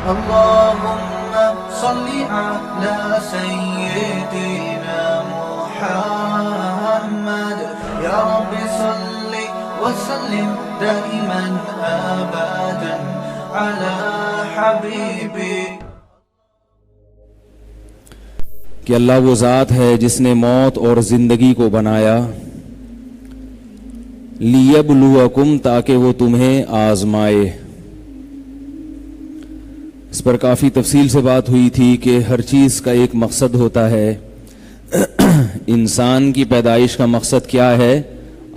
اللهم صل على سيدنا محمد يا رب صل وسلم دائما أبدا على حبيبي. کہ اللہ وہ ذات ہے جس نے موت اور زندگی کو بنایا، لیبلوکم، تاکہ وہ تمہیں آزمائے. اس پر کافی تفصیل سے بات ہوئی تھی کہ ہر چیز کا ایک مقصد ہوتا ہے. انسان کی پیدائش کا مقصد کیا ہے؟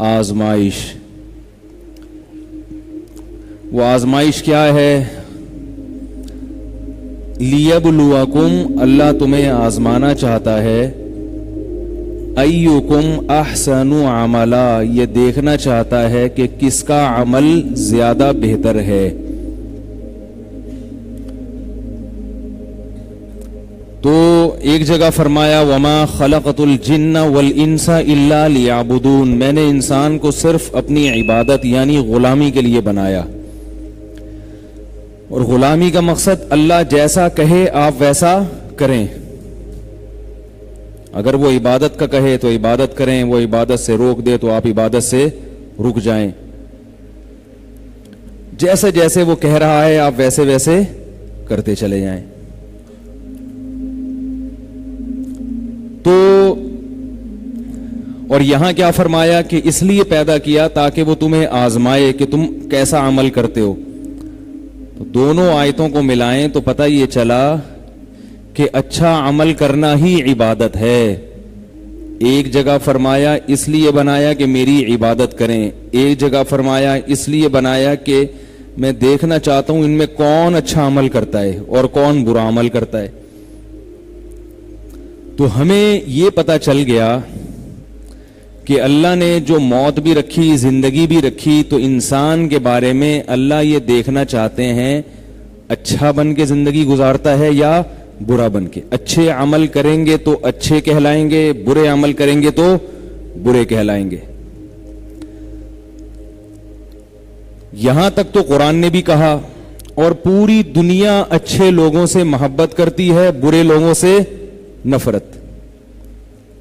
آزمائش. وہ آزمائش کیا ہے؟ لیبلوکم، اللہ تمہیں آزمانا چاہتا ہے. ایکم احسن عملا، یہ دیکھنا چاہتا ہے کہ کس کا عمل زیادہ بہتر ہے. تو ایک جگہ فرمایا وما خلقت الجن والانس الا لیعبدون، میں نے انسان کو صرف اپنی عبادت یعنی غلامی کے لیے بنایا. اور غلامی کا مقصد اللہ جیسا کہے آپ ویسا کریں. اگر وہ عبادت کا کہے تو عبادت کریں، وہ عبادت سے روک دے تو آپ عبادت سے رک جائیں. جیسے جیسے وہ کہہ رہا ہے آپ ویسے ویسے کرتے چلے جائیں. تو اور یہاں کیا فرمایا کہ اس لیے پیدا کیا تاکہ وہ تمہیں آزمائے کہ تم کیسا عمل کرتے ہو. تو دونوں آیتوں کو ملائیں تو پتہ یہ چلا کہ اچھا عمل کرنا ہی عبادت ہے. ایک جگہ فرمایا اس لیے بنایا کہ میری عبادت کریں، ایک جگہ فرمایا اس لیے بنایا کہ میں دیکھنا چاہتا ہوں ان میں کون اچھا عمل کرتا ہے اور کون برا عمل کرتا ہے. تو ہمیں یہ پتہ چل گیا کہ اللہ نے جو موت بھی رکھی زندگی بھی رکھی تو انسان کے بارے میں اللہ یہ دیکھنا چاہتے ہیں اچھا بن کے زندگی گزارتا ہے یا برا بن کے. اچھے عمل کریں گے تو اچھے کہلائیں گے، برے عمل کریں گے تو برے کہلائیں گے. یہاں تک تو قرآن نے بھی کہا، اور پوری دنیا اچھے لوگوں سے محبت کرتی ہے، برے لوگوں سے نفرت.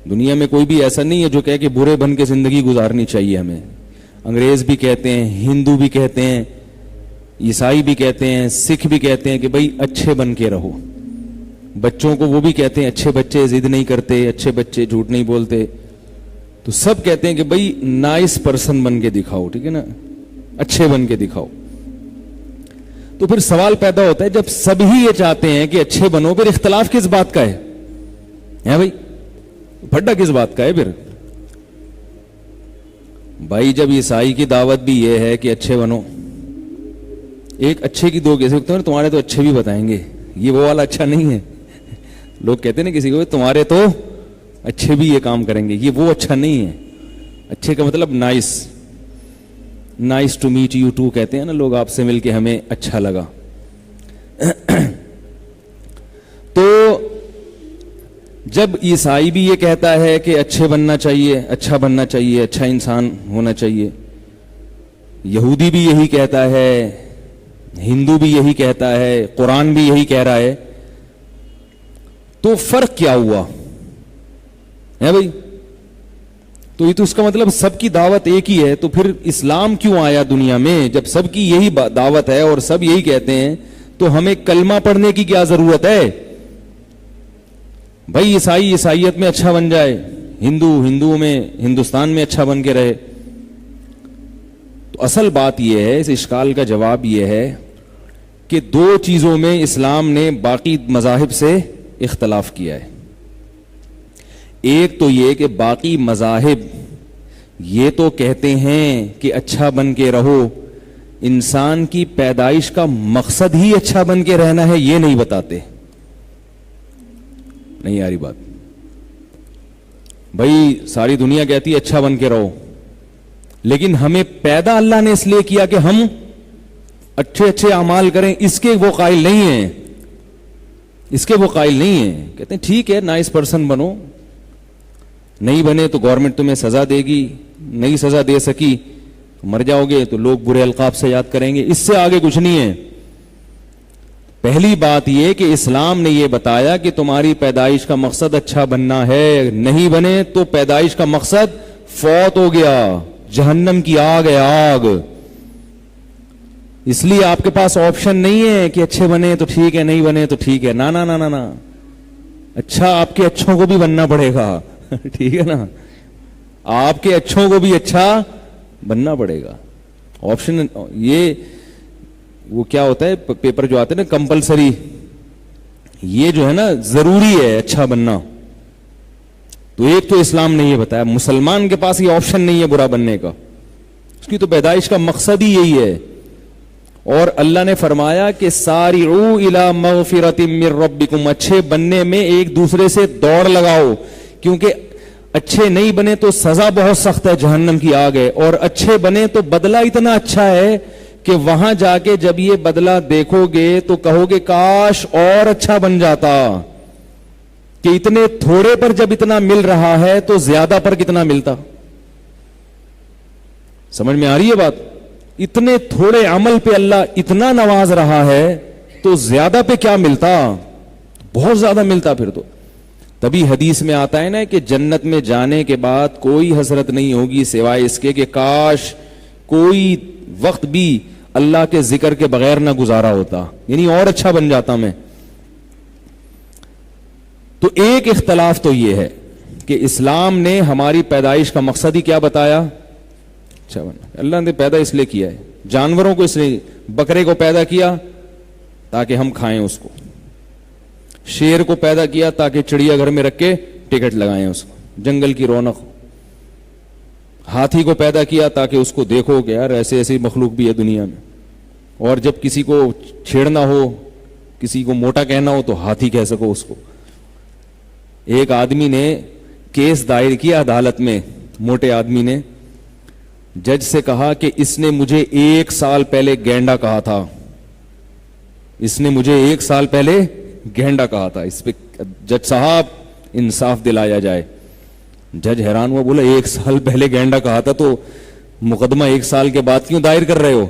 دنیا میں کوئی بھی ایسا نہیں ہے جو کہے کہ برے بن کے زندگی گزارنی چاہیے ہمیں. انگریز بھی کہتے ہیں، ہندو بھی کہتے ہیں، عیسائی بھی کہتے ہیں، سکھ بھی کہتے ہیں کہ بھائی اچھے بن کے رہو. بچوں کو وہ بھی کہتے ہیں اچھے بچے ضد نہیں کرتے، اچھے بچے جھوٹ نہیں بولتے. تو سب کہتے ہیں کہ بھائی نائس پرسن بن کے دکھاؤ، ٹھیک ہے نا، اچھے بن کے دکھاؤ. تو پھر سوال پیدا ہوتا ہے جب سب ہی یہ چاہتے ہیں کہ اچھے بنو، پھر اختلاف کس بات کا ہے بھائی؟ پھڈا کس بات کا ہے پھر بھائی؟ جب عیسائی کی دعوت بھی یہ ہے کہ اچھے بنو، ایک اچھے کی دو کیسے ہوتے ہیں، تمہارے تو اچھے بھی بتائیں گے، یہ وہ والا اچھا نہیں ہے. لوگ کہتے ہیں نا کسی کو تمہارے تو اچھے بھی یہ کام کریں گے، یہ وہ اچھا نہیں ہے. اچھے کا مطلب nice to meet you too کہتے ہیں نا لوگ، آپ سے مل کے ہمیں اچھا لگا. تو جب عیسائی بھی یہ کہتا ہے کہ اچھے بننا چاہیے، اچھا بننا چاہیے، اچھا انسان ہونا چاہیے، یہودی بھی یہی کہتا ہے، ہندو بھی یہی کہتا ہے، قرآن بھی یہی کہہ رہا ہے، تو فرق کیا ہوا ہے بھائی؟ تو یہ تو اس کا مطلب سب کی دعوت ایک ہی ہے. تو پھر اسلام کیوں آیا دنیا میں جب سب کی یہی دعوت ہے اور سب یہی کہتے ہیں؟ تو ہمیں کلمہ پڑھنے کی کیا ضرورت ہے بھائی؟ عیسائی عیسائیت میں اچھا بن جائے، ہندو میں ہندوستان میں اچھا بن کے رہے. تو اصل بات یہ ہے، اس اشکال کا جواب یہ ہے کہ دو چیزوں میں اسلام نے باقی مذاہب سے اختلاف کیا ہے. ایک تو یہ کہ باقی مذاہب یہ تو کہتے ہیں کہ اچھا بن کے رہو، انسان کی پیدائش کا مقصد ہی اچھا بن کے رہنا ہے، یہ نہیں بتاتے. نہیں آ رہی بات بھائی؟ ساری دنیا کہتی ہے اچھا بن کے رہو، لیکن ہمیں پیدا اللہ نے اس لیے کیا کہ ہم اچھے اچھے اعمال کریں. اس کے وہ قائل نہیں ہیں، اس کے وہ قائل نہیں ہیں. کہتے ہیں ٹھیک ہے نائس پرسن بنو، نہیں بنے تو گورنمنٹ تمہیں سزا دے گی، نہیں سزا دے سکی مر جاؤ گے تو لوگ برے القاب سے یاد کریں گے. اس سے آگے کچھ نہیں ہے. پہلی بات یہ کہ اسلام نے یہ بتایا کہ تمہاری پیدائش کا مقصد اچھا بننا ہے، نہیں بنے تو پیدائش کا مقصد فوت ہو گیا، جہنم کی آگ ہے، آگ. اس لیے آپ کے پاس آپشن نہیں ہے کہ اچھے بنے تو ٹھیک ہے، نہیں بنے تو ٹھیک ہے. نا نا نا نا نا، اچھا آپ کے اچھوں کو بھی بننا پڑے گا. ٹھیک ہے نا، آپ کے اچھوں کو بھی اچھا بننا پڑے گا. آپشن یہ وہ کیا ہوتا ہے پیپر جو آتے ہیں نا کمپلسری، یہ جو ہے نا ضروری ہے اچھا بننا. تو ایک تو اسلام نے یہ بتایا، مسلمان کے پاس یہ آپشن نہیں ہے برا بننے کا، اس کی تو پیدائش کا مقصد ہی یہی ہے. اور اللہ نے فرمایا کہ سارعوا الی مغفرۃ من ربکم، اچھے بننے میں ایک دوسرے سے دوڑ لگاؤ، کیونکہ اچھے نہیں بنے تو سزا بہت سخت ہے، جہنم کی آگ ہے، اور اچھے بنے تو بدلہ اتنا اچھا ہے کہ وہاں جا کے جب یہ بدلہ دیکھو گے تو کہو گے کاش اور اچھا بن جاتا. کہ اتنے تھوڑے پر جب اتنا مل رہا ہے تو زیادہ پر کتنا ملتا. سمجھ میں آ رہی ہے بات؟ اتنے تھوڑے عمل پہ اللہ اتنا نواز رہا ہے تو زیادہ پہ کیا ملتا، بہت زیادہ ملتا. پھر تو تبھی حدیث میں آتا ہے نا کہ جنت میں جانے کے بعد کوئی حسرت نہیں ہوگی سوائے اس کے کہ کاش کوئی وقت بھی اللہ کے ذکر کے بغیر نہ گزارا ہوتا، یعنی اور اچھا بن جاتا میں. تو ایک اختلاف تو یہ ہے کہ اسلام نے ہماری پیدائش کا مقصد ہی کیا بتایا، اچھا بننا. اللہ نے پیدا اس لیے کیا ہے، جانوروں کو اس لیے، بکرے کو پیدا کیا تاکہ ہم کھائیں اس کو، شیر کو پیدا کیا تاکہ چڑیا گھر میں رکھ کے ٹکٹ لگائیں اس کو، جنگل کی رونق ہو. ہاتھی کو پیدا کیا تاکہ اس کو دیکھو کہ یار ایسے ایسی مخلوق بھی ہے دنیا میں، اور جب کسی کو چھیڑنا ہو، کسی کو موٹا کہنا ہو تو ہاتھی کہہ سکو اس کو. ایک آدمی نے کیس دائر کیا عدالت میں، موٹے آدمی نے جج سے کہا کہ اس نے مجھے 1 سال پہلے گینڈا کہا تھا، اس نے مجھے 1 سال پہلے گینڈا کہا تھا، اس پہ جج صاحب انصاف دلایا جائے. جج حیران ہوا، بولا 1 سال پہلے گینڈا کہا تھا تو مقدمہ 1 سال کے بعد کیوں دائر کر رہے ہو؟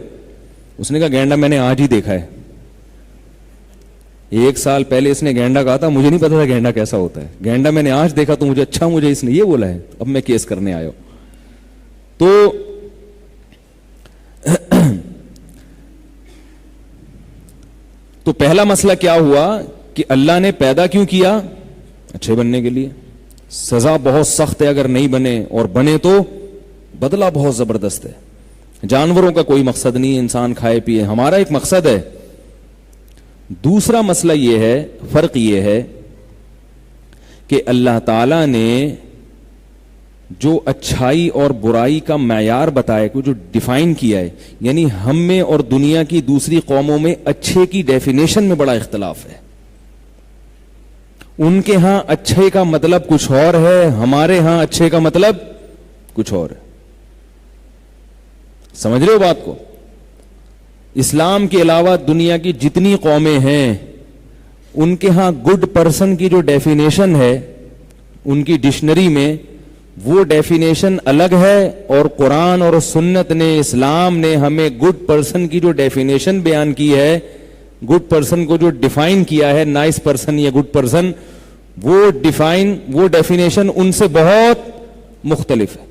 اس نے کہا گینڈا میں نے آج ہی دیکھا ہے، 1 سال پہلے اس نے گینڈا کہا تھا، مجھے نہیں پتا تھا گینڈا کیسا ہوتا ہے، گینڈا میں نے آج دیکھا تو مجھے اچھا، مجھے اس نے یہ بولا ہے، اب میں کیس کرنے آیا ہوں. تو پہلا مسئلہ کیا ہوا کہ اللہ نے پیدا کیوں کیا؟ اچھے بننے کے لیے. سزا بہت سخت ہے اگر نہیں بنے، اور بنے تو بدلہ بہت زبردست ہے. جانوروں کا کوئی مقصد نہیں، انسان کھائے پیے، ہمارا ایک مقصد ہے. دوسرا مسئلہ یہ ہے، فرق یہ ہے کہ اللہ تعالی نے جو اچھائی اور برائی کا معیار بتایا، جو ڈیفائن کیا ہے، یعنی ہم میں اور دنیا کی دوسری قوموں میں اچھے کی ڈیفینیشن میں بڑا اختلاف ہے. ان کے ہاں اچھے کا مطلب کچھ اور ہے، ہمارے ہاں اچھے کا مطلب کچھ اور ہے. سمجھ رہے ہو بات کو؟ اسلام کے علاوہ دنیا کی جتنی قومیں ہیں ان کے ہاں گڈ پرسن کی جو ڈیفینیشن ہے ان کی ڈکشنری میں، وہ ڈیفینیشن الگ ہے، اور قرآن اور سنت نے، اسلام نے ہمیں گڈ پرسن کی جو ڈیفینیشن بیان کی ہے، گڈ پرسن کو جو ڈیفائن کیا ہے، نائس پرسن یا گڈ پرسن، وہ ڈیفینیشن ان سے بہت مختلف ہے.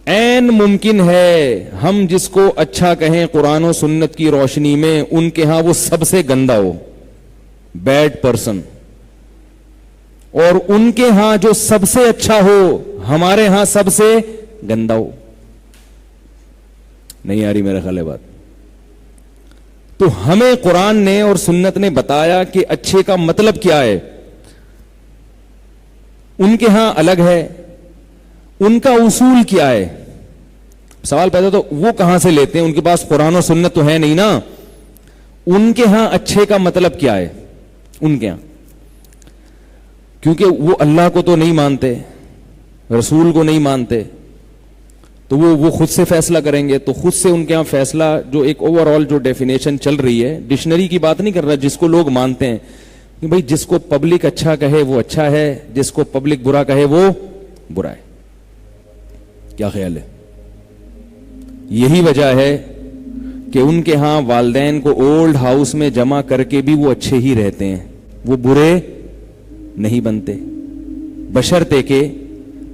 عین ممکن ہے ہم جس کو اچھا کہیں قرآن و سنت کی روشنی میں، ان کے ہاں وہ سب سے گندا ہو، بیڈ پرسن، اور ان کے ہاں جو سب سے اچھا ہو ہمارے ہاں سب سے گندا ہو. نہیں آ رہی میرا خیال ہے بات؟ تو ہمیں قرآن نے اور سنت نے بتایا کہ اچھے کا مطلب کیا ہے، ان کے ہاں الگ ہے، ان کا اصول کیا ہے. سوال پیدا تو وہ کہاں سے لیتے ہیں؟ ان کے پاس قرآن و سنت تو ہے نہیں نا. ان کے ہاں اچھے کا مطلب کیا ہے ان کے ہاں؟ کیونکہ وہ اللہ کو تو نہیں مانتے، رسول کو نہیں مانتے، تو وہ خود سے فیصلہ کریں گے. تو خود سے ان کے ہاں فیصلہ، جو ایک اوور آل جو ڈیفینیشن چل رہی ہے، ڈکشنری کی بات نہیں کر رہا، جس کو لوگ مانتے ہیں کہ بھئی جس کو پبلک اچھا کہے وہ اچھا ہے، جس کو پبلک برا کہے وہ برا ہے. کیا خیال ہے؟ یہی وجہ ہے کہ ان کے ہاں والدین کو اولڈ ہاؤس میں جمع کر کے بھی وہ اچھے ہی رہتے ہیں, وہ برے نہیں بنتے, بشرطے کہ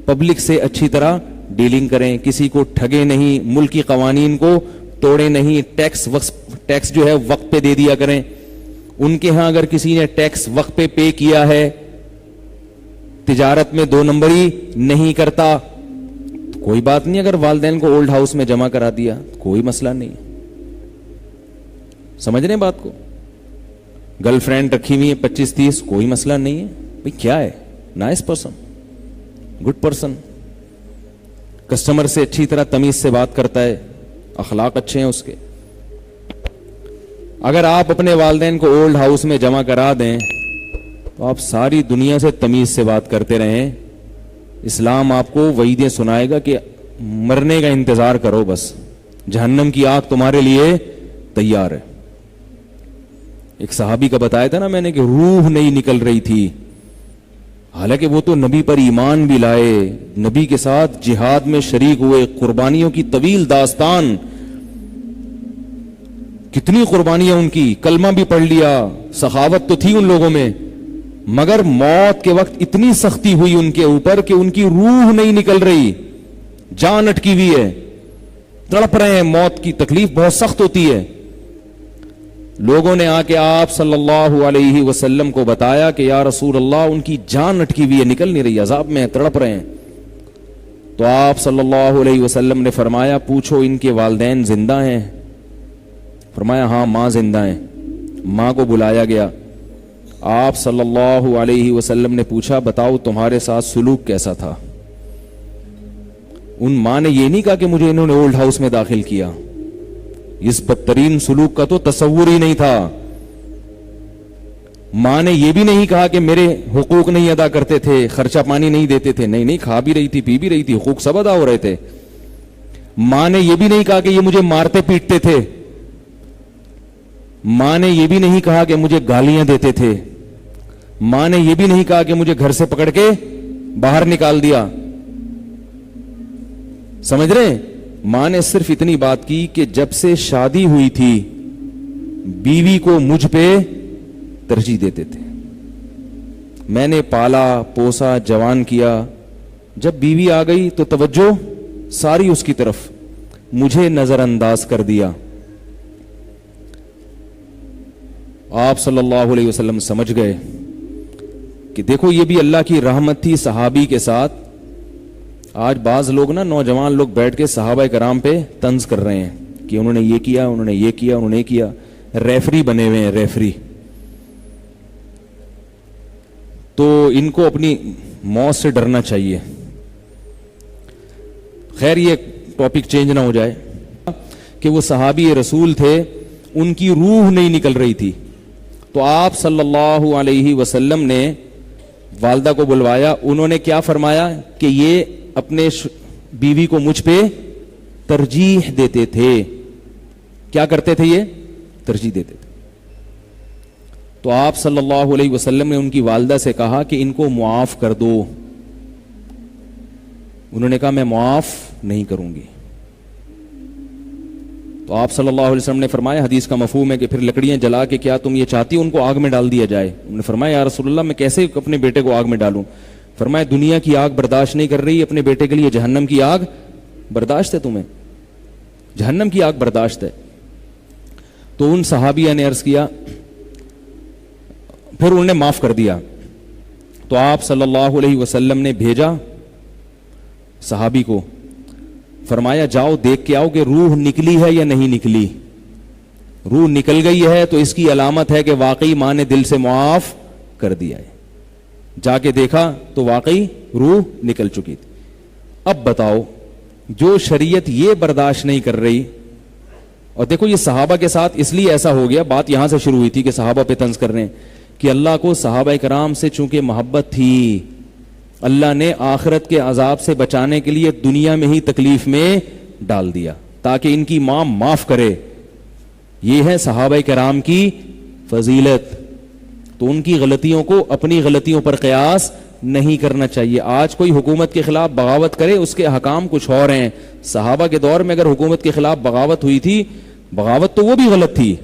پبلک سے اچھی طرح ڈیلنگ کریں, کسی کو ٹھگے نہیں, ملکی قوانین کو توڑے نہیں, ٹیکس جو ہے وقت پہ دے دیا کریں. ان کے ہاں اگر کسی نے ٹیکس وقت پہ کیا ہے, تجارت میں 2 نمبری نہیں کرتا, تو کوئی بات نہیں. اگر والدین کو اولڈ ہاؤس میں جمع کرا دیا کوئی مسئلہ نہیں. سمجھ رہے ہیں بات کو؟ گرل فرینڈ رکھی ہوئی ہے 25-30, کوئی مسئلہ نہیں ہے. بھئی کیا ہے, nice person, good person, customer سے اچھی طرح تمیز سے بات کرتا ہے, اخلاق اچھے ہیں اس کے. اگر آپ اپنے والدین کو اولڈ ہاؤس میں جمع کرا دیں تو آپ ساری دنیا سے تمیز سے بات کرتے رہیں. اسلام آپ کو وعیدیں سنائے گا کہ مرنے کا انتظار کرو, بس جہنم کی آگ تمہارے لیے تیار ہے. ایک صحابی کا بتایا تھا نا میں نے کہ روح نہیں نکل رہی تھی, حالانکہ وہ تو نبی پر ایمان بھی لائے, نبی کے ساتھ جہاد میں شریک ہوئے, قربانیوں کی طویل داستان, کتنی قربانیاں ان کی, کلمہ بھی پڑھ لیا, سخاوت تو تھی ان لوگوں میں, مگر موت کے وقت اتنی سختی ہوئی ان کے اوپر کہ ان کی روح نہیں نکل رہی, جان اٹکی ہوئی ہے, تڑپ رہے ہیں. موت کی تکلیف بہت سخت ہوتی ہے. لوگوں نے آ کے آپ صلی اللہ علیہ وسلم کو بتایا کہ یا رسول اللہ ان کی جان اٹکی ہوئی ہے, نکل نہیں رہی, عذاب میں تڑپ رہے ہیں. تو آپ صلی اللہ علیہ وسلم نے فرمایا پوچھو ان کے والدین زندہ ہیں؟ فرمایا ہاں ماں زندہ ہیں. ماں کو بلایا گیا. آپ صلی اللہ علیہ وسلم نے پوچھا بتاؤ تمہارے ساتھ سلوک کیسا تھا؟ ان ماں نے یہ نہیں کہا کہ مجھے انہوں نے اولڈ ہاؤس میں داخل کیا, اس بدترین سلوک کا تو تصور ہی نہیں تھا. ماں نے یہ بھی نہیں کہا کہ میرے حقوق نہیں ادا کرتے تھے, خرچہ پانی نہیں دیتے تھے, نہیں, کھا بھی رہی تھی, پی بھی رہی تھی, حقوق سب ادا ہو رہے تھے. ماں نے یہ بھی نہیں کہا کہ یہ مجھے مارتے پیٹتے تھے. ماں نے یہ بھی نہیں کہا کہ مجھے گالیاں دیتے تھے. ماں نے یہ بھی نہیں کہا کہ مجھے گھر سے پکڑ کے باہر نکال دیا. سمجھ رہے؟ ماں نے صرف اتنی بات کی کہ جب سے شادی ہوئی تھی بیوی کو مجھ پہ ترجیح دیتے تھے, میں نے پالا پوسا جوان کیا, جب بیوی آ گئی تو توجہ ساری اس کی طرف, مجھے نظر انداز کر دیا. آپ صلی اللہ علیہ وسلم سمجھ گئے کہ دیکھو یہ بھی اللہ کی رحمت تھی صحابی کے ساتھ. آج بعض لوگ نا نوجوان لوگ بیٹھ کے صحابہ کرام پہ طنز کر رہے ہیں کہ انہوں نے یہ کیا, انہوں نے یہ کیا, انہوں نے یہ کیا. ریفری بنے ہوئے ہیں, ریفری. تو ان کو اپنی موت سے ڈرنا چاہیے. خیر یہ ٹاپک چینج نہ ہو جائے کہ وہ صحابی رسول تھے, ان کی روح نہیں نکل رہی تھی. تو آپ صلی اللہ علیہ وسلم نے والدہ کو بلوایا. انہوں نے کیا فرمایا کہ یہ اپنے بیوی کو مجھ پہ ترجیح دیتے تھے. کیا کرتے تھے؟ یہ ترجیح دیتے تھے. تو آپ صلی اللہ علیہ وسلم نے ان کی والدہ سے کہا کہ ان کو معاف کر دو. انہوں نے کہا میں معاف نہیں کروں گی. تو آپ صلی اللہ علیہ وسلم نے فرمایا, حدیث کا مفہوم ہے کہ پھر لکڑیاں جلا کے کیا تم یہ چاہتی ہو ان کو آگ میں ڈال دیا جائے؟ انہوں نے فرمایا یا رسول اللہ میں کیسے اپنے بیٹے کو آگ میں ڈالوں؟ فرمایا دنیا کی آگ برداشت نہیں کر رہی, اپنے بیٹے کے لیے جہنم کی آگ برداشت ہے, تمہیں جہنم کی آگ برداشت ہے. تو ان صحابیہ نے عرض کیا, پھر انہوں نے معاف کر دیا. تو آپ صلی اللہ علیہ وسلم نے بھیجا صحابی کو, فرمایا جاؤ دیکھ کے آؤ کہ روح نکلی ہے یا نہیں نکلی. روح نکل گئی ہے تو اس کی علامت ہے کہ واقعی ماں نے دل سے معاف کر دیا ہے. جا کے دیکھا تو واقعی روح نکل چکی تھی. اب بتاؤ جو شریعت یہ برداشت نہیں کر رہی, اور دیکھو یہ صحابہ کے ساتھ اس لیے ایسا ہو گیا, بات یہاں سے شروع ہوئی تھی کہ صحابہ پہ طنز کر رہے ہیں, کہ اللہ کو صحابہ کرام سے چونکہ محبت تھی, اللہ نے آخرت کے عذاب سے بچانے کے لیے دنیا میں ہی تکلیف میں ڈال دیا تاکہ ان کی ماں معاف کرے. یہ ہے صحابہ کرام کی فضیلت. تو ان کی غلطیوں کو اپنی غلطیوں پر قیاس نہیں کرنا چاہیے. آج کوئی حکومت کے خلاف بغاوت کرے, اس کے حکام کچھ اور ہیں. صحابہ کے دور میں اگر حکومت کے خلاف بغاوت ہوئی تھی بغاوت تو وہ بھی غلط تھی.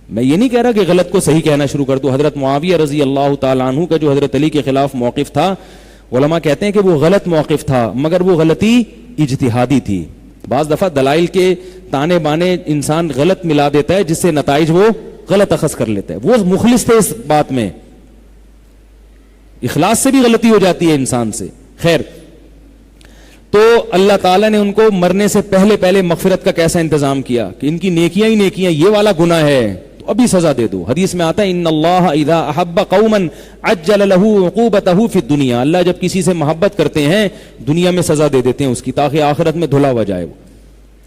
میں یہ نہیں کہہ رہا کہ غلط کو صحیح کہنا شروع کر دو. حضرت معاویہ رضی اللہ تعالیٰ عنہ کا جو حضرت علی کے خلاف موقف تھا, علماء کہتے ہیں کہ وہ غلط موقف تھا, مگر وہ غلطی اجتہادی تھی. بعض دفعہ دلائل کے تانے بانے انسان غلط ملا دیتا ہے, جس سے نتائج وہ غلط اخذ کر لیتا ہے. وہ مخلص تھے اس بات میں, اخلاص سے بھی غلطی ہو جاتی ہے انسان سے. خیر, تو اللہ تعالیٰ نے ان کو مرنے سے پہلے مغفرت کا کیسا انتظام کیا کہ ان کی نیکیاں ہی نیکیاں, یہ والا گناہ ہے تو ابھی سزا دے دو. حدیث میں آتا ہے ان اللہ اذا احب قوما عجل له عقوبته فی الدنیا, اللہ جب کسی سے محبت کرتے ہیں دنیا میں سزا دے دیتے ہیں اس کی, تاکہ آخرت میں دھلا ہوا جائے. وہ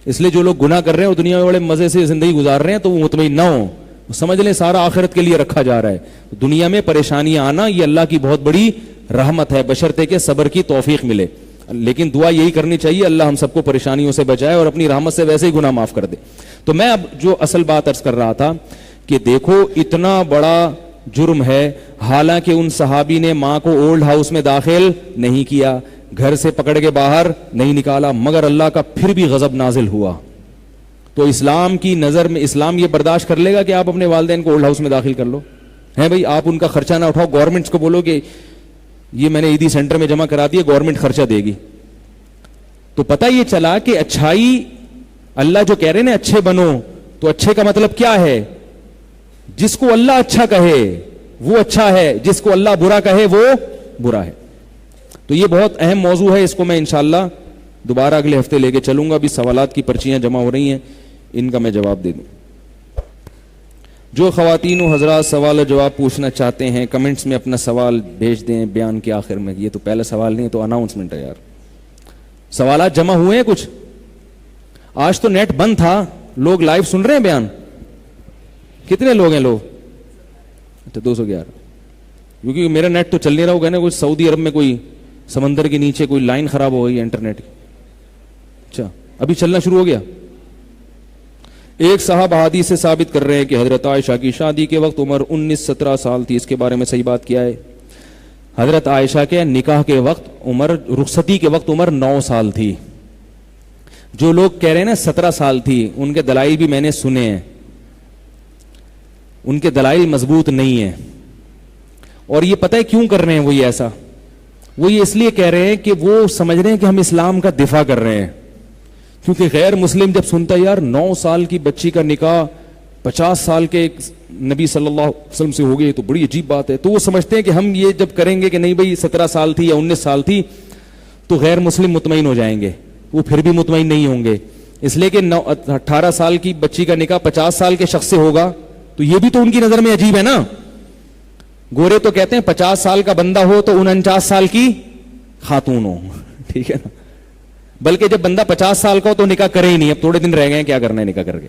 اس لیے جو لوگ گناہ کر رہے ہیں اور دنیا میں بڑے مزے سے زندگی گزار رہے ہیں تو وہ مطمئن نہ ہو, سمجھ لیں سارا آخرت کے لیے رکھا جا رہا ہے. دنیا میں پریشانیاں آنا یہ اللہ کی بہت بڑی رحمت ہے, بشرطے کہ صبر کی توفیق ملے. لیکن دعا یہی کرنی چاہیے اللہ ہم سب کو پریشانیوں سے بچائے اور اپنی رحمت سے ویسے ہی گناہ معاف کر دے. تو میں اب جو اصل بات عرض کر رہا تھا کہ دیکھو اتنا بڑا جرم ہے, حالانکہ ان صحابی نے ماں کو اولڈ ہاؤس میں داخل نہیں کیا, گھر سے پکڑ کے باہر نہیں نکالا, مگر اللہ کا پھر بھی غضب نازل ہوا. تو اسلام کی نظر میں اسلام یہ برداشت کر لے گا کہ آپ اپنے والدین کو اولڈ ہاؤس میں داخل کر لو؟ ہے بھائی, آپ ان کا خرچہ نہ اٹھاؤ, گورنمنٹ کو بولو کہ یہ میں نے عیدی سینٹر میں جمع کرا دیا, گورنمنٹ خرچہ دے گی. تو پتہ یہ چلا کہ اچھائی, اللہ جو کہہ رہے ہیں نا اچھے بنو, تو اچھے کا مطلب کیا ہے؟ جس کو اللہ اچھا کہے وہ اچھا ہے, جس کو اللہ برا کہے وہ برا ہے. تو یہ بہت اہم موضوع ہے, اس کو میں انشاءاللہ دوبارہ اگلے ہفتے لے کے چلوں گا. ابھی سوالات کی پرچیاں جمع ہو رہی ہیں, ان کا میں جواب دے دوں. جو خواتین و حضرات سوال و جواب پوچھنا چاہتے ہیں کمنٹس میں اپنا سوال بھیج دیں بیان کے آخر میں. یہ تو پہلا سوال نہیں, تو اناؤنسمنٹ ہے یار. سوالات جمع ہوئے ہیں کچھ؟ آج تو نیٹ بند تھا, لوگ لائیو سن رہے ہیں بیان؟ کتنے لوگ ہیں لوگ؟ اچھا 211. کیونکہ میرا نیٹ تو چل نہیں رہا ہوگا نا, کچھ سعودی عرب میں کوئی سمندر کے نیچے کوئی لائن خراب ہو گئی ہے انٹرنیٹ کی. اچھا ابھی چلنا شروع ہو گیا. ایک صاحب حدیث سے ثابت کر رہے ہیں کہ حضرت عائشہ کی شادی کے وقت عمر 19-17 سال تھی, اس کے بارے میں صحیح بات کیا ہے؟ حضرت عائشہ کے نکاح کے وقت عمر, رخصتی کے وقت عمر 9 سال تھی. جو لوگ کہہ رہے ہیں نا 17 سال تھی, ان کے دلائل بھی میں نے سنے ہیں, ان کے دلائل مضبوط نہیں ہیں. اور یہ پتہ ہے کیوں کر رہے ہیں وہ یہ ایسا؟ وہ یہ اس لیے کہہ رہے ہیں کہ وہ سمجھ رہے ہیں کہ ہم اسلام کا دفاع کر رہے ہیں. کیونکہ غیر مسلم جب سنتا ہے یار 9 سال کی بچی کا نکاح 50 سال کے نبی صلی اللہ علیہ وسلم سے ہو گئی تو بڑی عجیب بات ہے, تو وہ سمجھتے ہیں کہ ہم یہ جب کریں گے کہ نہیں بھائی 17 سال تھی یا 19 سال تھی تو غیر مسلم مطمئن ہو جائیں گے. وہ پھر بھی مطمئن نہیں ہوں گے, اس لیے کہ 18 سال کی بچی کا نکاح 50 سال کے شخص سے ہوگا تو یہ بھی تو ان کی نظر میں عجیب ہے نا. گورے تو کہتے ہیں 49 سال کا بندہ ہو تو 49 سال کی خاتون ہو, ٹھیک ہے نا. بلکہ جب بندہ 50 سال کا ہو تو نکاح کرے ہی نہیں, اب تھوڑے دن رہ گئے, کیا کرنا ہے نکاح کر کے.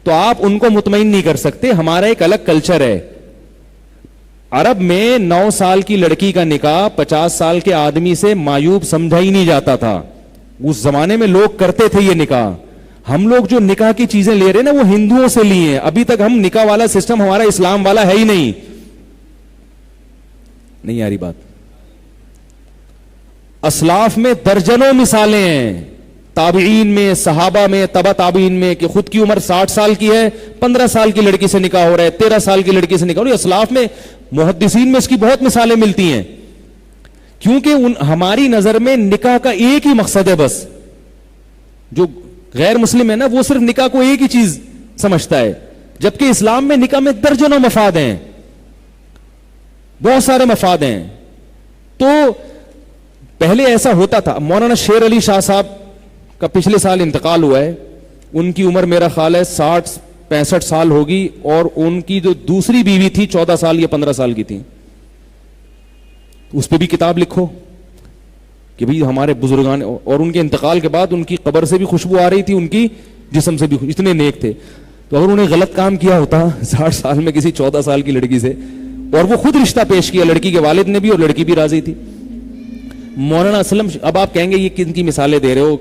تو آپ ان کو مطمئن نہیں کر سکتے. ہمارا ایک الگ کلچر ہے. عرب میں 9 سال کی لڑکی کا نکاح 50 سال کے آدمی سے معیوب سمجھا ہی نہیں جاتا تھا. اس زمانے میں لوگ کرتے تھے یہ نکاح. ہم لوگ جو نکاح کی چیزیں لے رہے ہیں نا وہ ہندوؤں سے لی ہیں. ابھی تک ہم نکاح والا سسٹم ہمارا اسلام والا ہے ہی نہیں. نہیں آ رہی بات؟ اسلاف میں درجنوں مثالیں ہیں, تابعین میں, صحابہ میں, تبع تابعین میں, کہ خود کی عمر 60 سال کی ہے 15 سال کی لڑکی سے نکاح ہو رہا ہے, 13 سال کی لڑکی سے نکاح ہو رہا ہے. اسلاف میں, محدثین میں اس کی بہت مثالیں ملتی ہیں. کیونکہ ہماری نظر میں نکاح کا ایک ہی مقصد ہے بس. جو غیر مسلم ہے نا وہ صرف نکاح کو ایک ہی چیز سمجھتا ہے, جبکہ اسلام میں نکاح میں درجنوں مفاد ہیں, بہت سارے مفاد ہیں. تو پہلے ایسا ہوتا تھا. مولانا شیر علی شاہ صاحب کا پچھلے سال انتقال ہوا ہے, ان کی عمر میرا خیال ہے 60-65 سال ہوگی, اور ان کی جو دوسری بیوی تھی 14 سال یا 15 سال کی تھی. اس پہ بھی کتاب لکھو کہ بھئی ہمارے بزرگان, اور ان کے انتقال کے بعد ان کی قبر سے بھی خوشبو آ رہی تھی, ان کی جسم سے بھی, اتنے نیک تھے. تو اگر انہیں غلط کام کیا ہوتا 60 سال میں کسی 14 سال کی لڑکی سے, اور وہ خود رشتہ پیش کیا, لڑکی کے والد نے بھی اور لڑکی بھی راضی تھی. مولانا اسلم, اب آپ کہیں گے یہ کن کی مثالیں دے رہے ہو,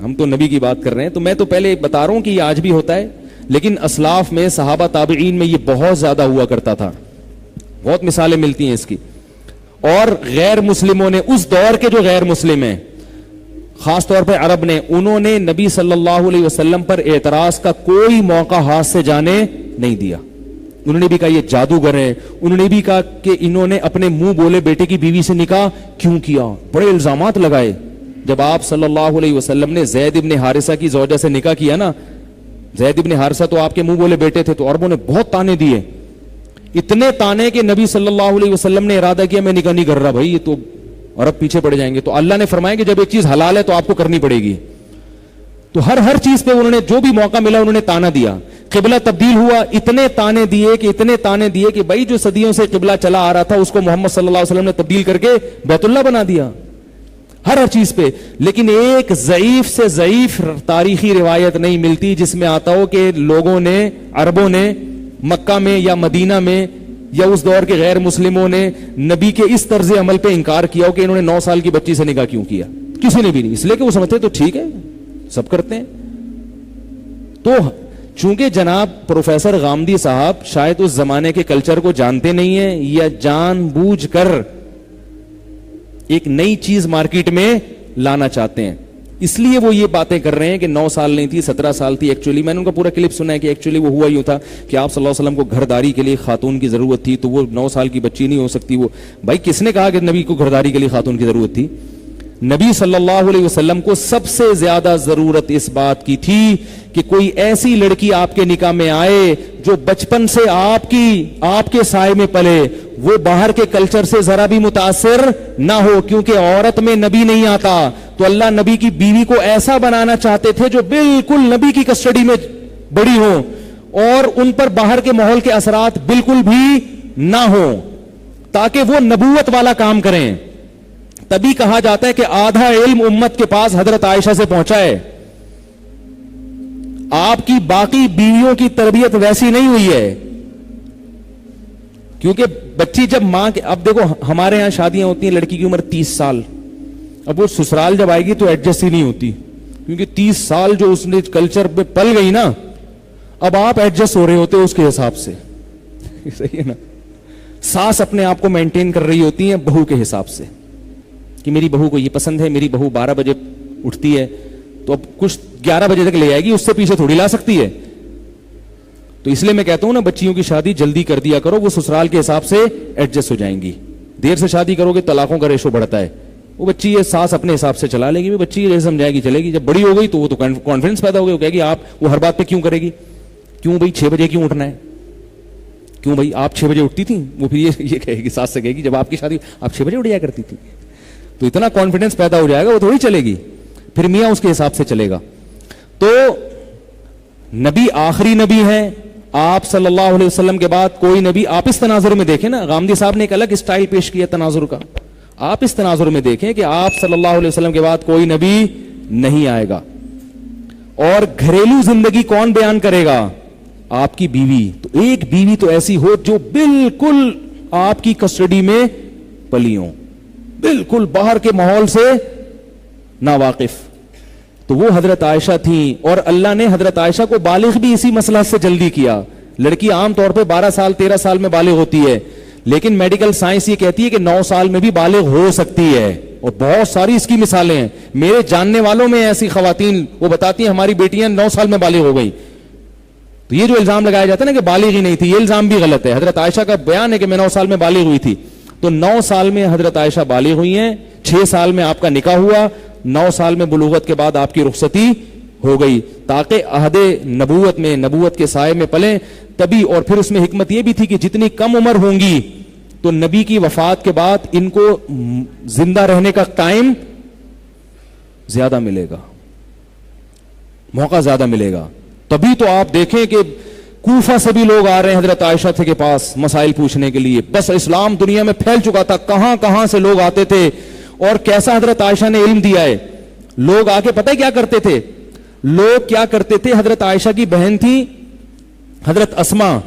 ہم تو نبی کی بات کر رہے ہیں. تو میں تو پہلے بتا رہا ہوں کہ یہ آج بھی ہوتا ہے, لیکن اسلاف میں, صحابہ تابعین میں یہ بہت زیادہ ہوا کرتا تھا. بہت مثالیں ملتی ہیں اس کی. اور غیر مسلموں نے, اس دور کے جو غیر مسلم ہیں, خاص طور پہ عرب نے, انہوں نے نبی صلی اللہ علیہ وسلم پر اعتراض کا کوئی موقع ہاتھ سے جانے نہیں دیا. انہوں نے بھی کہا یہ جادوگر ہیں, انہوں نے بھی کہا کہ انہوں نے اپنے منہ بولے بیٹے کی بیوی سے نکاح کیوں کیا, بڑے الزامات لگائے. جب آپ صلی اللہ علیہ وسلم نے زید ابن حارثہ کی زوجہ سے نکاح کیا نا, زید ابن حارثہ تو آپ کے منہ بولے بیٹے تھے, تو عربوں نے بہت تانے دیے, اتنے تانے کہ نبی صلی اللہ علیہ وسلم نے ارادہ کیا میں نکاح نہیں کر رہا بھائی, یہ تو عرب پیچھے پڑ جائیں گے. تو اللہ نے فرمایا کہ جب ایک چیز حلال ہے تو آپ کو کرنی پڑے گی. تو ہر چیز پہ انہوں نے جو بھی موقع ملا انہوں نے تانا دیا. قبلہ تبدیل ہوا, اتنے تانے دیے کہ بھائی جو صدیوں سے قبلہ چلا آ رہا تھا اس کو محمد صلی اللہ علیہ وسلم نے تبدیل کر کے بیت اللہ بنا دیا, ہر چیز پہ. لیکن ایک ضعیف سے ضعیف تاریخی روایت نہیں ملتی جس میں آتا ہو کہ لوگوں نے, عربوں نے مکہ میں یا مدینہ میں یا اس دور کے غیر مسلموں نے نبی کے اس طرز عمل پہ انکار کیا ہو کہ انہوں نے 9 سال کی بچی سے نکاح کیوں کیا. کسی نے بھی نہیں, اس لیے کہ وہ سمجھتے تو ٹھیک ہے سب کرتے ہیں. تو چونکہ جناب پروفیسر غامدی صاحب شاید اس زمانے کے کلچر کو جانتے نہیں ہیں یا جان بوجھ کر ایک نئی چیز مارکیٹ میں لانا چاہتے ہیں, اس لیے وہ یہ باتیں کر رہے ہیں کہ 9 سال نہیں تھی 17 سال تھی. ایکچولی میں نے ان کا پورا کلپ سنا ہے کہ ایکچولی وہ ہوا یوں تھا کہ آپ صلی اللہ علیہ وسلم کو گھرداری کے لیے خاتون کی ضرورت تھی, تو وہ 9 سال کی بچی نہیں ہو سکتی. وہ بھائی کس نے کہا کہ نبی کو گھرداری کے لیے خاتون کی ضرورت تھی؟ نبی صلی اللہ علیہ وسلم کو سب سے زیادہ ضرورت اس بات کی تھی کہ کوئی ایسی لڑکی آپ کے نکاح میں آئے جو بچپن سے آپ کے سائے میں پلے, وہ باہر کے کلچر سے ذرا بھی متاثر نہ ہو, کیونکہ عورت میں نبی نہیں آتا. تو اللہ نبی کی بیوی کو ایسا بنانا چاہتے تھے جو بالکل نبی کی کسٹڈی میں بڑی ہو اور ان پر باہر کے ماحول کے اثرات بالکل بھی نہ ہو, تاکہ وہ نبوت والا کام کریں. تبھی کہا جاتا ہے کہ آدھا علم امت کے پاس حضرت عائشہ سے پہنچا ہے. آپ کی باقی بیویوں کی تربیت ویسی نہیں ہوئی ہے, کیونکہ بچی جب ماں کے, اب دیکھو ہمارے ہاں شادیاں ہوتی ہیں لڑکی کی عمر 30 سال, اب وہ سسرال جب آئے گی تو ایڈجسٹ ہی نہیں ہوتی, کیونکہ 30 سال جو اس نے کلچر پہ پل گئی نا, اب آپ ایڈجسٹ ہو رہے ہوتے اس کے حساب سے. صحیح ہے نا, ساس اپنے آپ کو مینٹین کر رہی ہوتی ہیں بہو کے حساب سے کہ میری بہو کو یہ پسند ہے, میری بہو 12 بجے اٹھتی ہے تو اب کچھ 11 بجے تک لے آئے گی, اس سے پیچھے تھوڑی لا سکتی ہے. تو اس لیے میں کہتا ہوں نا بچیوں کی شادی جلدی کر دیا کرو, وہ سسرال کے حساب سے ایڈجسٹ ہو جائیں گی. دیر سے شادی کرو گے طلاقوں کا ریشو بڑھتا ہے. وہ بچی یہ ساس اپنے حساب سے چلا لے گی, بچی یہ سمجھائے گی چلے گی. جب بڑی ہو گئی تو وہ تو کانفیڈنس پیدا ہو گئی, وہ کہے گی آپ وہ ہر بات پہ کیوں کرے گی, کیوں بھائی 6 بجے کیوں اٹھنا ہے, کیوں بھائی آپ 6 بجے اٹھتی تھیں. وہ پھر یہ کہے گی, ساس سے کہے گی جب آپ کی شادی آپ 6 بجے اٹھ جایا کرتی تھی. تو اتنا کانفیڈنس پیدا ہو جائے گا, وہ تھوڑی چلے گی, پھر میاں اس کے حساب سے چلے گا. تو نبی آخری نبی ہیں, آپ صلی اللہ علیہ وسلم کے بعد کوئی نبی. آپ اس تناظر میں دیکھیں نا, غامدی صاحب نے ایک الگ اسٹائل پیش کیا تناظر کا, آپ اس تناظر میں دیکھیں کہ آپ صلی اللہ علیہ وسلم کے بعد کوئی نبی نہیں آئے گا. اور گھریلو زندگی کون بیان کرے گا؟ آپ کی بیوی. تو ایک بیوی تو ایسی ہو جو بالکل آپ کی کسٹڈی میں پلی ہو, بالکل باہر کے ماحول سے ناواقف. تو وہ حضرت عائشہ تھیں, اور اللہ نے حضرت عائشہ کو بالغ بھی اسی مسئلہ سے جلدی کیا. لڑکی عام طور پہ 12 سال 13 سال میں بالغ ہوتی ہے, لیکن میڈیکل سائنس یہ کہتی ہے کہ 9 سال میں بھی بالغ ہو سکتی ہے, اور بہت ساری اس کی مثالیں ہیں. میرے جاننے والوں میں ایسی خواتین وہ بتاتی ہیں ہماری بیٹیاں 9 سال میں بالغ ہو گئی. تو یہ جو الزام لگایا جاتا ہے نا کہ بالغ ہی نہیں تھی, یہ الزام بھی غلط ہے. حضرت عائشہ کا بیان ہے کہ میں 9 سال میں بالغ ہوئی تھی. تو 9 سال میں حضرت عائشہ بالغ ہوئی ہیں, 6 سال میں آپ کا نکاح ہوا, 9 سال میں بلوغت کے بعد آپ کی رخصتی ہو گئی, تاکہ عہد نبوت میں نبوت کے سائے میں پلیں. تبھی, اور پھر اس میں حکمت یہ بھی تھی کہ جتنی کم عمر ہوں گی تو نبی کی وفات کے بعد ان کو زندہ رہنے کا ٹائم زیادہ ملے گا, موقع زیادہ ملے گا. تبھی تو آپ دیکھیں کہ کوفہ سے بھی لوگ آ رہے ہیں حضرت عائشہ تھے کے پاس مسائل پوچھنے کے لیے. بس اسلام دنیا میں پھیل چکا تھا, کہاں کہاں سے لوگ آتے تھے, اور کیسا حضرت عائشہ نے علم دیا ہے. لوگ آ کے پتہ کیا کرتے تھے, لوگ کیا کرتے تھے, حضرت عائشہ کی بہن تھی حضرت اسما,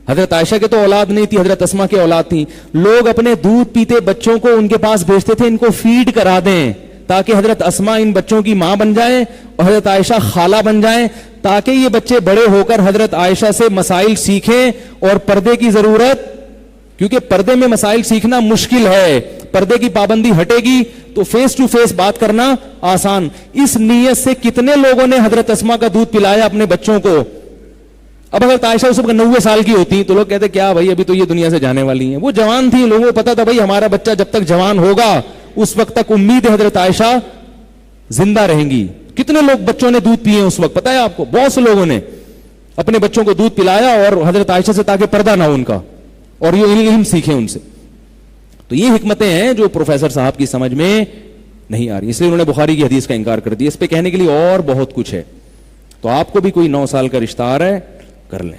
حضرت عائشہ کے تو اولاد نہیں تھی, حضرت اسما کے اولاد تھی. لوگ اپنے دودھ پیتے بچوں کو ان کے پاس بھیجتے تھے, ان کو فیڈ کرا دیں تاکہ حضرت اسما ان بچوں کی ماں بن جائیں اور حضرت عائشہ خالہ بن جائیں, تاکہ یہ بچے بڑے ہو کر حضرت عائشہ سے مسائل سیکھیں. اور پردے کی ضرورت, کیونکہ پردے میں مسائل سیکھنا مشکل ہے, پردے کی پابندی ہٹے گی تو فیس ٹو فیس بات کرنا آسان. اس نیت سے کتنے لوگوں نے حضرت اسما کا دودھ پلایا اپنے بچوں کو. اب اگر عائشہ اس وقت 90 سال کی ہوتی تو لوگ کہتے کیا بھائی ابھی تو یہ دنیا سے جانے والی ہیں. وہ جوان تھی, لوگوں کو پتا تھا بھائی ہمارا بچہ جب تک جوان ہوگا اس وقت تک امید ہے حضرت عائشہ زندہ رہیں گی. کتنے لوگ بچوں نے دودھ پیے اس وقت پتا ہے آپ کو؟ بہت سے لوگوں نے اپنے بچوں کو دودھ پلایا اور حضرت عائشہ سے تاکہ پردہ نہ ہو ان کا, اور یہ علم سیکھیں ان سے. تو یہ حکمتیں ہیں جو پروفیسر صاحب کی سمجھ میں نہیں آ رہی, اس لیے انہوں نے بخاری کی حدیث کا انکار کر دیا. اس پہ کہنے کے لیے اور بہت کچھ ہے. تو آپ کو بھی کوئی 9 سال کا رشتہ آ رہا ہے کر لیں,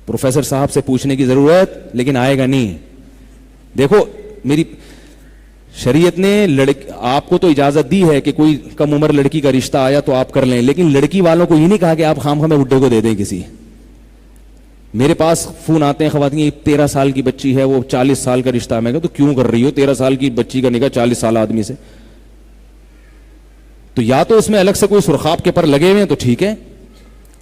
پروفیسر صاحب سے پوچھنے کی ضرورت لیکن آئے گا نہیں. دیکھو میری شریعت نے آپ کو تو اجازت دی ہے کہ کوئی کم عمر لڑکی کا رشتہ آیا تو آپ کر لیں, لیکن لڑکی والوں کو یہ نہیں کہا کہ آپ خام خامے بڈھے کو دے دیں کسی. میرے پاس فون آتے ہیں خواتین, 13 سال کی بچی ہے وہ 40 سال کا رشتہ. میں کہا تو کیوں کر رہی ہو 13 سال کی بچی کا نکاح 40 سال آدمی سے؟ تو یا تو اس میں الگ سے کوئی سرخاب کے پر لگے ہوئے ہیں تو ٹھیک ہے,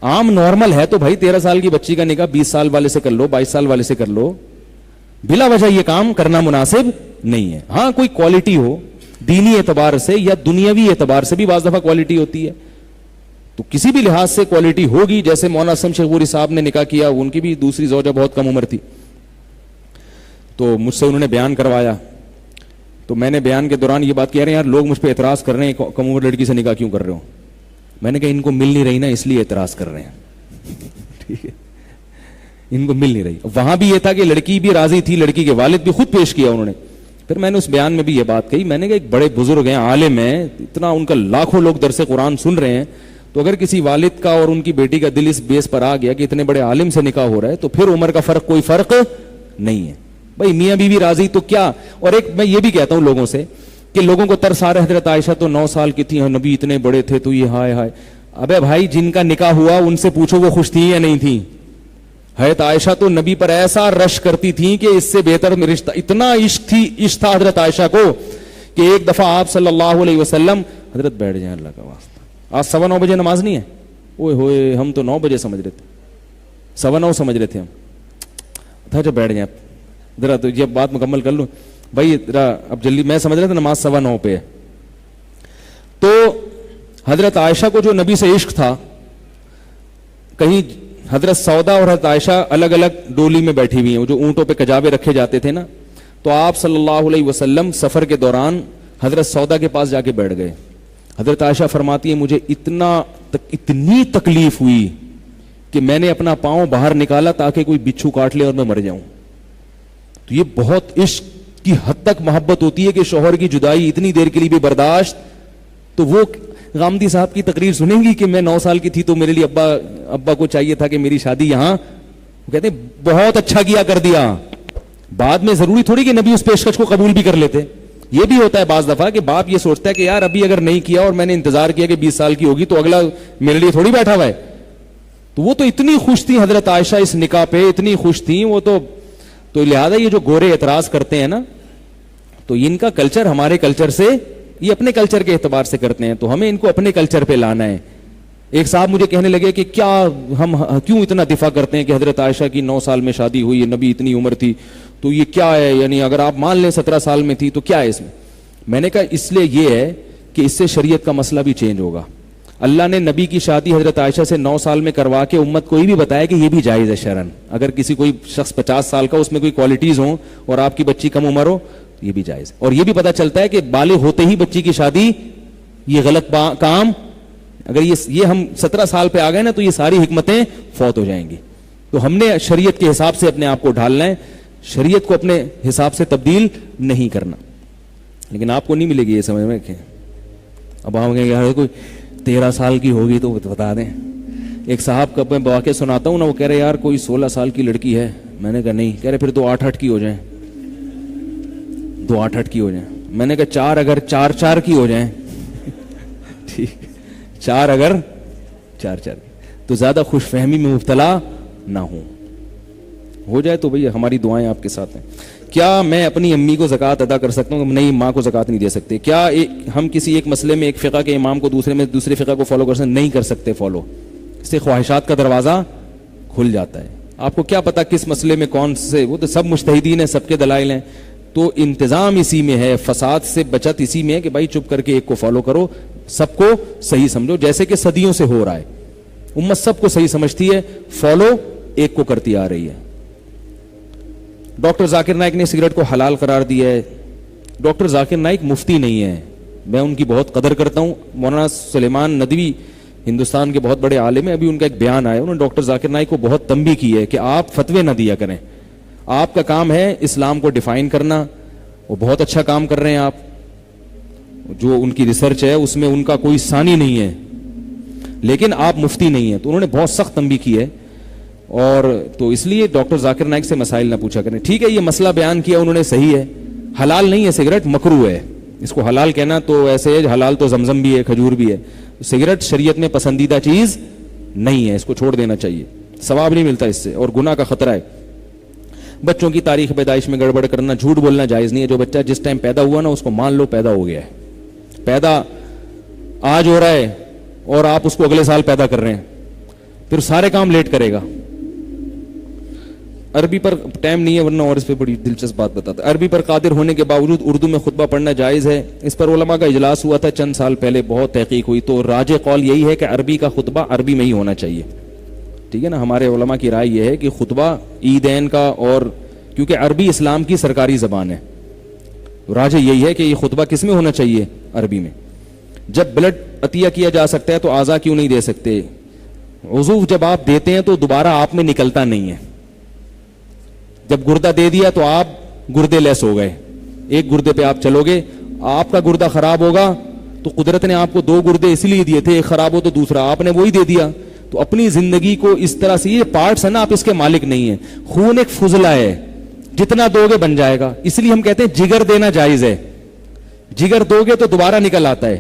عام نارمل ہے تو بھائی 13 سال کی بچی کا نکاح 20 سال والے سے کر لو, 22 سال والے سے کر لو. بلا وجہ یہ کام کرنا مناسب نہیں ہے. ہاں کوئی کوالٹی ہو دینی اعتبار سے یا دنیاوی اعتبار سے بھی بعض دفعہ کوالٹی ہوتی ہے, تو کسی بھی لحاظ سے کوالٹی ہوگی. جیسے مولانا اسلم شیخ پوری صاحب نے نکاح کیا, ان کی بھی دوسری زوجہ بہت کم عمر تھی, تو مجھ سے انہوں نے بیان کروایا. تو میں نے بیان کے دوران یہ بات کہہ رہے ہیں یار لوگ مجھ پہ اعتراض کر رہے ہیں کم عمر لڑکی سے نکاح کیوں کر رہے ہو. میں نے کہا ان کو مل نہیں رہی نا اس لیے اعتراض کر رہے ہیں. ٹھیک ہے, ان کو مل نہیں رہی. وہاں بھی یہ تھا کہ لڑکی بھی راضی تھی, لڑکی کے والد بھی خود پیش کیا انہوں نے. پھر میں نے اس بیان میں بھی یہ بات کہی, میں نے کہا ایک بڑے بزرگ ہیں, عالم ہیں, اتنا ان کا لاکھوں لوگ درس قرآن سن رہے ہیں, تو اگر کسی والد کا اور ان کی بیٹی کا دل اس بیس پر آ گیا کہ اتنے بڑے عالم سے نکاح ہو رہا ہے تو پھر عمر کا فرق کوئی فرق نہیں ہے. بھائی میاں بیوی راضی تو کیا. اور ایک میں یہ بھی کہتا ہوں لوگوں سے کہ لوگوں کو ترس آ رہا ہے حضرت عائشہ تو 9 سال کی تھی, نبی اتنے بڑے تھے تو یہ ہائے ہائے. ابے بھائی جن کا نکاح ہوا ان سے پوچھو وہ خوش تھی یا نہیں تھی. حضرت عائشہ تو نبی پر ایسا رش کرتی تھی کہ اس سے بہتر رشتہ, اتنا عشق تھا حضرت عائشہ کو کہ ایک دفعہ آپ صلی اللہ علیہ وسلم, حضرت بیٹھ جائیں اللہ کا واسطہ, آج 9:15 بجے نماز نہیں ہے. اوئے ہوئے ہم تو 9 بجے سمجھ رہے تھے, 9:15 سمجھ رہے تھے ہم. تھا جب بیٹھ جائیں ذرا, تو یہ بات مکمل کر لوں بھائی ذرا, اب جلدی. میں سمجھ رہا تھا نماز 9:15 پہ. تو حضرت عائشہ کو جو نبی سے عشق تھا, کہیں حضرت سودا اور حضرت عائشہ الگ الگ ڈولی میں بیٹھی ہوئی ہیں, جو اونٹوں پہ کجاوے رکھے جاتے تھے نا, تو آپ صلی اللہ علیہ وسلم سفر کے دوران حضرت سودا کے پاس جا کے بیٹھ گئے. حضرت عائشہ فرماتی ہے مجھے اتنی تکلیف ہوئی کہ میں نے اپنا پاؤں باہر نکالا تاکہ کوئی بچھو کاٹ لے اور میں مر جاؤں. تو یہ بہت عشق کی حد تک محبت ہوتی ہے کہ شوہر کی جدائی اتنی دیر کے لیے بھی برداشت. تو وہ غامدی صاحب کی تقریر سنیں گی کہ میں 9 سال کی تھی تو میرے لیے ابا کو چاہیے تھا کہ میری شادی یہاں, وہ کہتے ہیں بہت اچھا کیا کر دیا. بعد میں ضروری تھوڑی کہ نبی اس پیشکش کو قبول بھی کر لیتے. یہ بھی ہوتا ہے بعض دفعہ کہ باپ یہ سوچتا ہے کہ یار ابھی اگر نہیں کیا اور میں نے انتظار کیا کہ 20 سال کی ہوگی تو اگلا میرے لیے تھوڑی بیٹھا ہوا ہے. تو وہ تو اتنی خوش تھی حضرت عائشہ اس نکاح پہ, اتنی خوش تھیں وہ تو لہذا یہ جو گورے اعتراض کرتے ہیں نا, تو ان کا کلچر ہمارے کلچر سے, یہ اپنے کلچر کے اعتبار سے کرتے ہیں, تو ہمیں ان کو اپنے کلچر پہ لانا ہے. ایک صاحب مجھے کہنے لگے کہ کیا ہم کیوں اتنا دفاع کرتے ہیں کہ حضرت عائشہ کی 9 سال میں شادی ہوئی, نبی اتنی عمر تھی, تو یہ کیا ہے, یعنی اگر آپ مان لیں 17 سال میں تھی تو کیا ہے اس میں. میں نے کہا اس لیے یہ ہے کہ اس سے شریعت کا مسئلہ بھی چینج ہوگا. اللہ نے نبی کی شادی حضرت عائشہ سے 9 سال میں کروا کے امت کو یہ بھی بتایا کہ یہ بھی جائز ہے شرعن. اگر کسی کوئی شخص 50 سال کا اس میں کوئی کوالٹیز ہوں اور آپ کی بچی کم عمر ہو, یہ بھی جائز ہے. اور یہ بھی پتا چلتا ہے کہ بالغ ہوتے ہی بچی کی شادی یہ غلط کام, اگر یہ ہم 17 سال پہ آ گئے نا تو یہ ساری حکمتیں فوت ہو جائیں گی. تو ہم نے شریعت کے حساب سے اپنے آپ کو ڈھالنا ہے, شریعت کو اپنے حساب سے تبدیل نہیں کرنا. لیکن آپ کو نہیں ملے گی یہ سمجھ میں کہ اب ہم کہیں گے کوئی 13 سال کی ہوگی تو بتا دیں. ایک صاحب کا میں واقعہ سناتا ہوں نا, وہ کہہ رہے یار کوئی 16 سال کی لڑکی ہے. میں نے کہا نہیں. کہہ رہے پھر 2 8 8 کی ہو جائیں, 2 8 8 کی ہو جائیں. میں نے کہا 4 اگر 4 4 کی ہو جائیں ٹھیک, 4 اگر 4 4 تو زیادہ خوش فہمی میں مبتلا نہ ہو جائے. تو بھئی ہماری دعائیں آپ کے ساتھ ہیں. کیا میں اپنی امی کو زکوٰۃ ادا کر سکتا ہوں؟ نہیں, ماں کو زکوٰۃ نہیں دے سکتے. کیا ہم کسی ایک مسئلے میں ایک فقہ کے امام کو دوسرے فقہ کو فالو کر سکتے؟ نہیں کر سکتے فالو. اس سے خواہشات کا دروازہ کھل جاتا ہے. آپ کو کیا پتا کس مسئلے میں کون سے, وہ تو سب مجتہدین ہیں, سب کے دلائل ہیں. تو انتظام اسی میں ہے, فساد سے بچت اسی میں ہے کہ بھائی چپ کر کے ایک کو فالو کرو, سب کو صحیح سمجھو, جیسے کہ صدیوں سے ہو رہا ہے. امت سب کو صحیح سمجھتی ہے, فالو ایک کو کرتی آ رہی ہے. ڈاکٹر ذاکر نائک نے سگریٹ کو حلال قرار دیا ہے. ڈاکٹر ذاکر نائک مفتی نہیں ہے, میں ان کی بہت قدر کرتا ہوں. مولانا سلیمان ندوی ہندوستان کے بہت بڑے عالم ہیں, ابھی ان کا ایک بیان آیا, انہوں نے ڈاکٹر ذاکر نائک کو بہت تنبیہ کی ہے کہ آپ فتوے نہ دیا کریں, آپ کا کام ہے اسلام کو ڈیفائن کرنا. وہ بہت اچھا کام کر رہے ہیں آپ, جو ان کی ریسرچ ہے اس میں ان کا کوئی ثانی نہیں ہے, لیکن آپ مفتی نہیں ہیں. تو انہوں نے بہت سخت تنبیہ کی ہے, اور تو اس لیے ڈاکٹر ذاکر نائک سے مسائل نہ پوچھا کریں. ٹھیک ہے, یہ مسئلہ بیان کیا انہوں نے, صحیح ہے, حلال نہیں ہے سگریٹ, مکروہ ہے. اس کو حلال کہنا تو ایسے ہے, حلال تو زمزم بھی ہے, کھجور بھی ہے. سگریٹ شریعت میں پسندیدہ چیز نہیں ہے, اس کو چھوڑ دینا چاہیے, ثواب نہیں ملتا اس سے, اور گناہ کا خطرہ ہے. بچوں کی تاریخ پیدائش میں گڑبڑ کرنا, جھوٹ بولنا جائز نہیں ہے. جو بچہ جس ٹائم پیدا ہوا نا, اس کو مان لو پیدا ہو گیا ہے. پیدا آج ہو رہا ہے اور آپ اس کو اگلے سال پیدا کر رہے ہیں, پھر سارے کام لیٹ کرے گا. عربی پر ٹائم نہیں ہے ورنہ اور اس پہ بڑی دلچسپ بات بتاتا. عربی پر قادر ہونے کے باوجود اردو میں خطبہ پڑھنا جائز ہے. اس پر علماء کا اجلاس ہوا تھا چند سال پہلے, بہت تحقیق ہوئی, تو راجح قول یہی ہے کہ عربی کا خطبہ عربی میں ہی ہونا چاہیے. ٹھیک ہے نا, ہمارے علماء کی رائے یہ ہے کہ خطبہ عیدین کا, اور کیونکہ عربی اسلام کی سرکاری زبان ہے, راجح یہی ہے کہ یہ خطبہ کس میں ہونا چاہیے, عربی میں. جب بلڈ عطیہ کیا جا سکتا ہے تو اعضا کیوں نہیں دے سکتے؟ عضو جب آپ دیتے ہیں تو دوبارہ آپ میں نکلتا نہیں ہے. جب گردہ دے دیا تو آپ گردے لیس ہو گئے, ایک گردے پہ آپ چلو گے, آپ کا گردہ خراب ہوگا تو قدرت نے آپ کو 2 گردے اس لیے دیے تھے, ایک خراب ہو تو دوسرا آپ نے وہی دے دیا. تو اپنی زندگی کو اس طرح سے, یہ پارٹس ہیں نا, آپ اس کے مالک نہیں ہیں. خون ایک فضلہ ہے, جتنا دو گے بن جائے گا, اس لیے ہم کہتے ہیں جگر دینا جائز ہے. جگر دو گے تو دوبارہ نکل آتا ہے.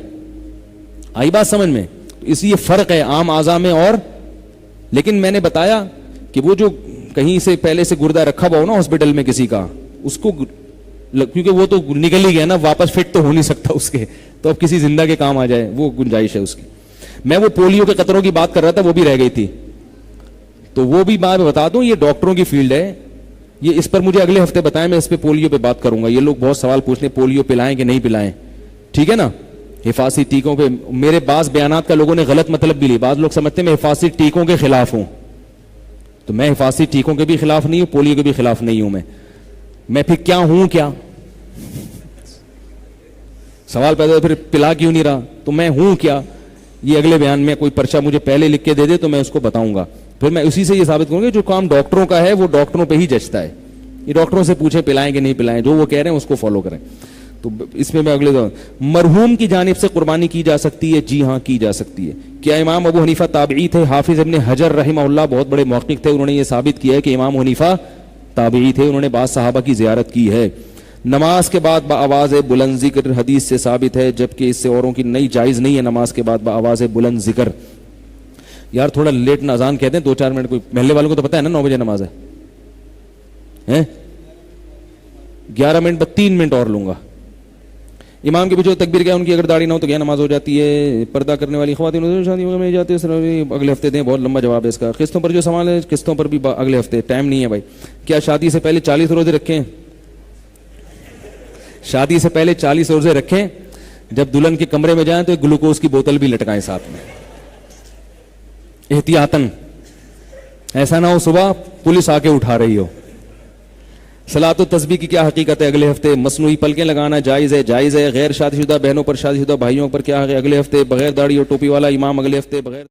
آئی بات سمجھ میں؟ اس لیے فرق ہے عام اعضاء میں اور. لیکن میں نے بتایا کہ وہ جو کہیں سے پہلے سے گردہ رکھا ہوا ہو نا ہاسپٹل میں کسی کا, اس کو کیونکہ وہ تو نکل ہی گیا نا, واپس فٹ تو ہو نہیں سکتا اس کے, تو اب کسی زندہ کے کام آ جائے, وہ گنجائش ہے اس کی. میں وہ پولیو کے قطروں کی بات کر رہا تھا, وہ بھی رہ گئی تھی, تو وہ بھی میں بتا دوں, یہ ڈاکٹروں کی فیلڈ ہے. یہ اس پر مجھے اگلے ہفتے بتائیں, میں اس پہ پولیو پہ بات کروں گا. یہ لوگ بہت سوال پوچھتے ہیں پولیو پلائیں کہ نہیں پلائیں, ٹھیک ہے نا. حفاظتی ٹیکوں پہ میرے بعض بیانات کا لوگوں نے غلط مطلب بھی لی. بعض لوگ سمجھتے ہیں میں حفاظتی ٹیکوں کے خلاف ہوں, تو میں حفاظتی ٹیکوں کے بھی خلاف نہیں ہوں, پولیو کے بھی خلاف نہیں ہوں. میں پھر کیا ہوں؟ کیا سوال پیدا پھر پلا کیوں نہیں رہا, تو میں ہوں کیا؟ یہ اگلے بیان میں کوئی پرچہ مجھے پہلے لکھ کے دے دے تو میں اس کو بتاؤں گا. پھر میں اسی سے یہ ثابت کروں گا جو کام ڈاکٹروں کا ہے وہ ڈاکٹروں پہ ہی جچتا ہے. یہ ڈاکٹروں سے پوچھیں پلائیں کہ نہیں پلائیں, جو وہ کہہ رہے ہیں اس کو فالو کریں. تو اس میں اگلے مرحوم کی جانب سے قربانی کی جا سکتی ہے؟ جی ہاں, کی جا سکتی ہے. کیا امام ابو حنیفہ تابعی تھے؟ حافظ ابن حجر رحمہ اللہ بہت بڑے محقق تھے, انہوں نے یہ ثابت کیا ہے کہ امام حنیفہ تابعی تھے, انہوں نے بعض صحابہ کی زیارت کی ہے. نماز کے بعد بآواز بلند ذکر حدیث سے ثابت ہے, جبکہ اس سے اوروں کی نہیں, جائز نہیں ہے نماز کے بعد بآواز بلند ذکر. یار تھوڑا لیٹ نہ اذان کہتے ہیں, 2-4 منٹ. کوئی محلے والوں کو تو پتہ ہے نا 9 بجے نماز ہے, 11 منٹ 3 منٹ اور لوں گا. امام کے پیچھے تکبیر کیا, ان کی اگر داڑھی نہ ہو تو کیا نماز ہو جاتی ہے؟ پردہ کرنے والی خواتین شادیوں میں جاتے ہیں, اگلے ہفتے دیں, بہت لمبا جواب ہے اس کا. قسطوں پر جو سوال ہے, قسطوں پر بھی اگلے ہفتے, ٹائم نہیں ہے بھائی. کیا شادی سے پہلے 40 روزے رکھیں؟ شادی سے پہلے 40 روزے رکھیں, جب دلہن کے کمرے میں جائیں تو ایک گلوکوز کی بوتل بھی لٹکائیں ساتھ میں, احتیاطاً, ایسا نہ ہو صبح پولیس آ کے اٹھا رہی ہو. صلاۃ و تسبیح کی کیا حقیقت ہے؟ اگلے ہفتے. مصنوعی پلکیں لگانا جائز ہے؟ جائز ہے. غیر شادی شدہ بہنوں پر شادی شدہ بھائیوں پر کیا ہے؟ اگلے ہفتے. بغیر داڑھی اور ٹوپی والا امام اگلے ہفتے. بغیر